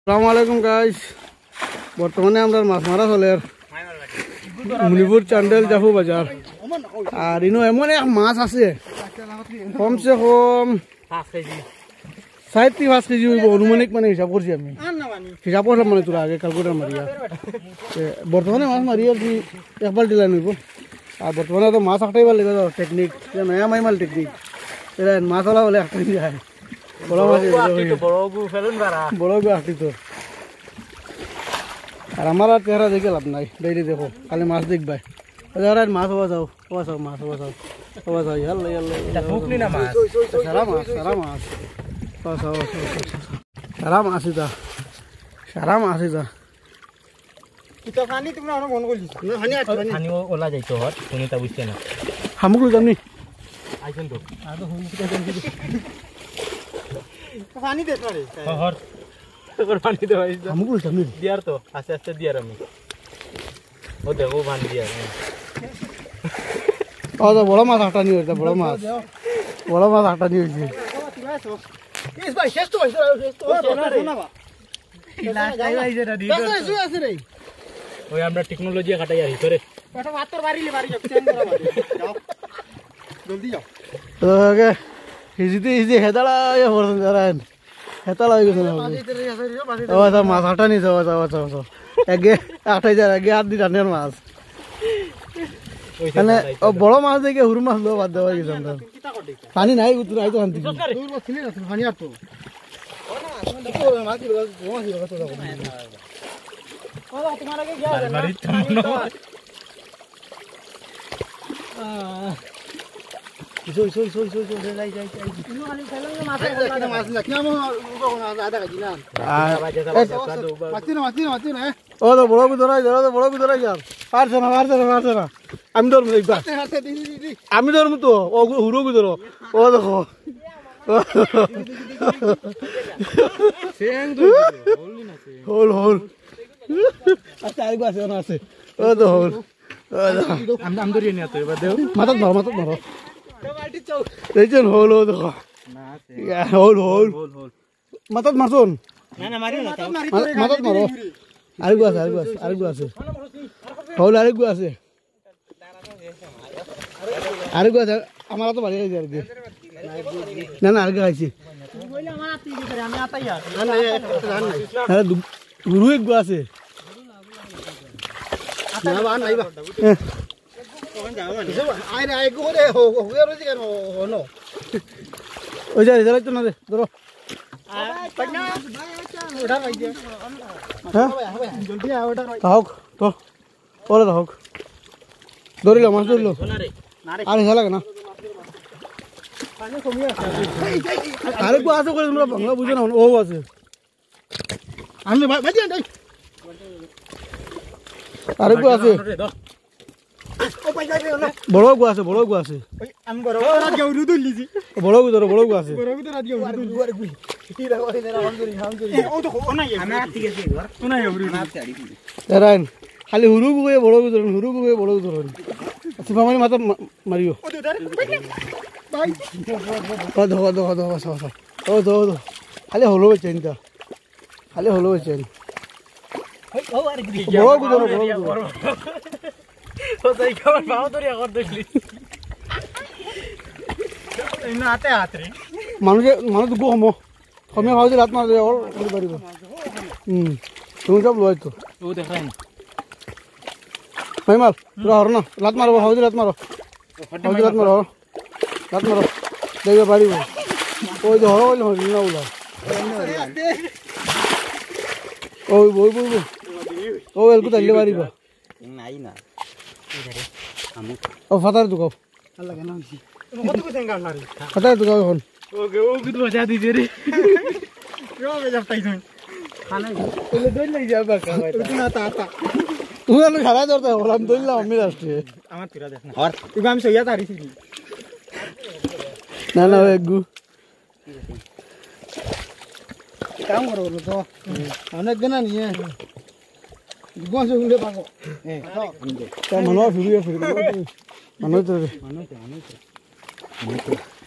আসসালামু আলাইকুম গাইস। বর্তমানে আমরা মাছ মারা চলে মুনিপুর চান্ডেল জাফু বাজার। আর ইনো এমন এক মাছ আছে কমসে কম 4-5 কেজি হইব অনুমানিক, মানে হিসাব করছি আমি, হিসাব করলাম মানে তোরা আগে ক্যালকুলেটার মারিয়া। বর্তমানে মাছ মারি আর কি একবার দিলাই নইব। আর বর্তমানে তো মাছ আটটাইবার লেগে যাও টেকনিক, নয়া মাইমাল টেকনিক। এরা মাছ ওলা বলে আটটাই যায় বড় মাছ, বড় গু আটটি তো। আর আমার আর চেহারা দেখে লাভ নাই, ডেইলি দেখো খালি মাছ দেখবাই। মাছ হওয়া যাও, হওয়া যাও, মাছ হওয়া যাও, হওয়া যাও, ইয়াল্লা ইয়াল্লা সারা মাছ, সারা মাছ, সারা মাছ এটা, সারা মাছ এটা। হামুক লৈ যাম নি? বড় মাছ আটা নিয়ে হয়েছে, বড় মাছ, বড় মাছ আটা নিয়ে হয়েছে। আমরা টেকনোলজি কাটাই আর ভিতরে হেতালা হেতালা হয়ে গেছে মাছ আটা নিয়ে যাওয়া যাওয়া যাওয়া এগে আটাই যায়, এগে হাত দি টানের মাছ। মানে বড় মাছ দেখে হুরু মাছ লো বাদ দেওয়া গেছে। পানি নাই নাই তো শান্তি বড় ধরাই বড় ধরাই যার পারছে না, পারছে না, পারছে না। আমি ধরবো একবার, আমি ধরবো তো। ও হুরো ধরো, ও দেখো হোল হোল আচ্ছা আরেকবার আছে, আছে ও তো হোল। মাথাত ধরো, মাথাত ধরো, দেখছেন হোল, ও দেখো হোল হোল মাথাত মারছুন, মাথাত মারো। আরেকগু আছে, আরেকগু আছে, আরেকগু আছে হোল, আরেকগু আছে, আরেকগু আছে। আমার তো বাড়ি গেছে আর কি, না না আরেকগু খাইছি, গুরু একগু আছে। ওই যা রেজাল্ট তো না রে, ধরো হোক তো ওরে হোক, ধরিল মাছ ধরিল। আর হিসা লাগে না, আরেকটু আছে করে তোমরা বাংলা বুঝো না। ও আছে আরেকটু আছে, বড় গু আছে, বড় গু আছে, বড় গু ধরো, বড় গু আছে। খালি হুরু গুয়ে বড় গু ধরুন, হুরু গুয়ে বড় গু ধরুন। সিফামানি মাথা মারিও, খালি হলো চেনটা, খালি হলো চেন, বড় গু ধরো, বড় গু ধরো। মানুষ মানুষ গু হম সময় ভাবছি রাত মার পারিব। তুমি সব লো তো মাল পুরা হর না, লাত মারব ভাবছি, রাত মারো, ভাবছি রাত মারো, রাত মারো, দেখবে পারিব। ওই যে হর হইলে না ওলা ওই বই বইব, ও এলকু তাইলে পারিব। ও ফাতার দোকাও, ফাতার দোকাও এখন তুমি সারাই ধরতে আমি ধরলাম, আমি আসছে না না একগু কাম করো তো অনেক দিন নিয়ে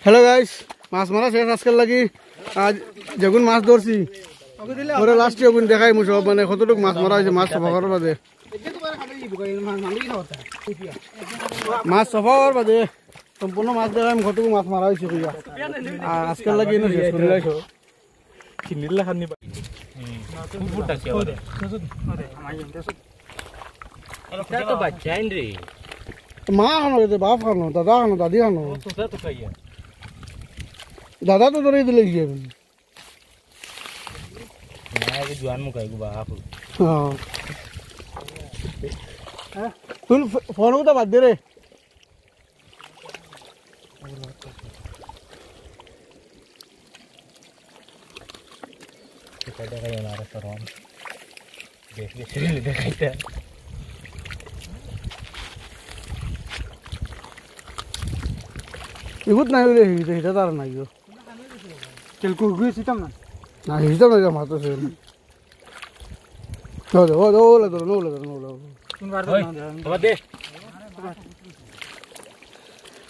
হ্যালো গাইস, মাছ মারা শেষ আজকাল লাগি। আজ যেগুন মাছ ধরছি মোরে লাস্ট ইয়ার দেখাই মুছ মানে কতটুক মাছ মারা হয়েছে মাছ সফা করার বাদে মাছ সফা করার বাদে সম্পূর্ণ মাছ দেখাই কতটুক মাছ মারা হয়েছে কইয়া আর আজকাল লাগি না শেষ করে লাইছো চিনিলা খানি ফুট আছে ওরে এটা তো বাচ্চাইন রে মা খানো রে বাপ খানো দাদা খানো দাদি খানো তো খাইয়া দাদা তো ধরে দিলে গিয়ে আগে জোয়ান মুখাই গো বাপ তুই ফোন তো বাদ দে রে দেখাই না আর সরম দেখাইতে এগুত নাই রে হিটা তার নাই গো তেল কুকুই সিতাম না না হিটা নাই মাছ আছে ও ওলা ধরো ওলা ধরো ওলা বাবা দে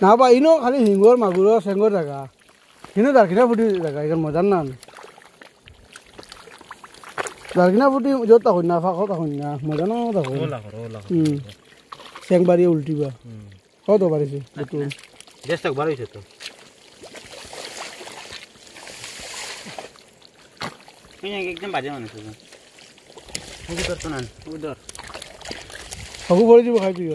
না বা ইনো খালি হিঙ্গর মাগুর সেঙ্গর জায়গা কিন্তু দারকিনা ফুটি জায়গা এখানে মজার না দারকিনা ফুটি যত তখন না ফাঁক তখন না মজা না তখন সেংবাড়ি উল্টিবা কত পারিছে দেশ তক বার হইছে তো একদম বাজে মানুষ উদর তো না উদর সবু পড়ে যাব খাই তুই